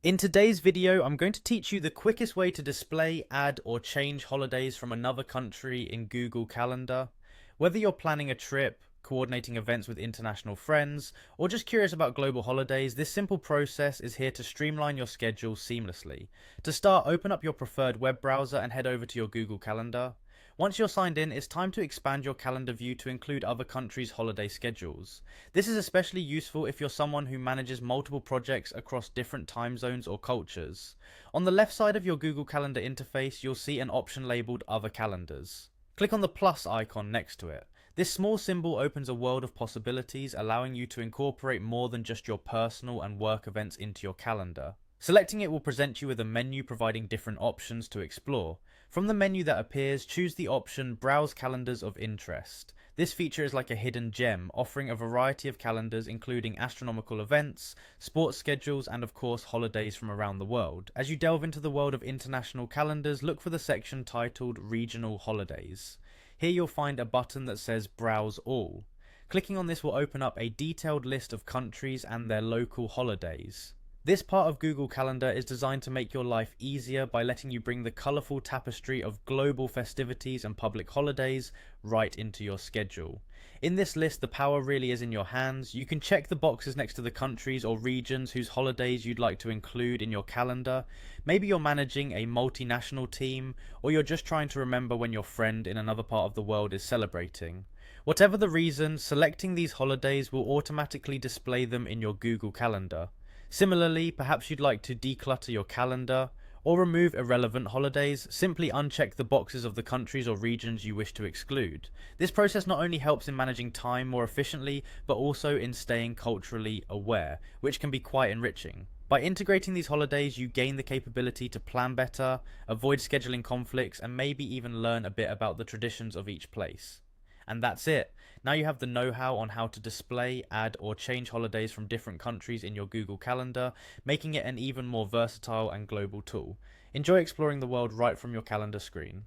In today's video, I'm going to teach you the quickest way to display, add, or change holidays from another country in Google Calendar. Whether you're planning a trip, coordinating events with international friends, or just curious about global holidays, this simple process is here to streamline your schedule seamlessly. To start, open up your preferred web browser and head over to your Google Calendar. Once you're signed in, it's time to expand your calendar view to include other countries' holiday schedules. This is especially useful if you're someone who manages multiple projects across different time zones or cultures. On the left side of your Google Calendar interface, you'll see an option labeled Other Calendars. Click on the plus icon next to it. This small symbol opens a world of possibilities, allowing you to incorporate more than just your personal and work events into your calendar. Selecting it will present you with a menu providing different options to explore. From the menu that appears, choose the option Browse Calendars of Interest. This feature is like a hidden gem, offering a variety of calendars including astronomical events, sports schedules, and of course holidays from around the world. As you delve into the world of international calendars, look for the section titled Regional Holidays. Here you'll find a button that says Browse All. Clicking on this will open up a detailed list of countries and their local holidays. This part of Google Calendar is designed to make your life easier by letting you bring the colourful tapestry of global festivities and public holidays right into your schedule. In this list, the power really is in your hands. You can check the boxes next to the countries or regions whose holidays you'd like to include in your calendar. Maybe you're managing a multinational team, or you're just trying to remember when your friend in another part of the world is celebrating. Whatever the reason, selecting these holidays will automatically display them in your Google Calendar. Similarly, perhaps you'd like to declutter your calendar or remove irrelevant holidays. Simply uncheck the boxes of the countries or regions you wish to exclude. This process not only helps in managing time more efficiently, but also in staying culturally aware, which can be quite enriching. By integrating these holidays, you gain the capability to plan better, avoid scheduling conflicts, and maybe even learn a bit about the traditions of each place. And that's it. Now you have the know-how on how to display, add, or change holidays from different countries in your Google Calendar, making it an even more versatile and global tool. Enjoy exploring the world right from your calendar screen.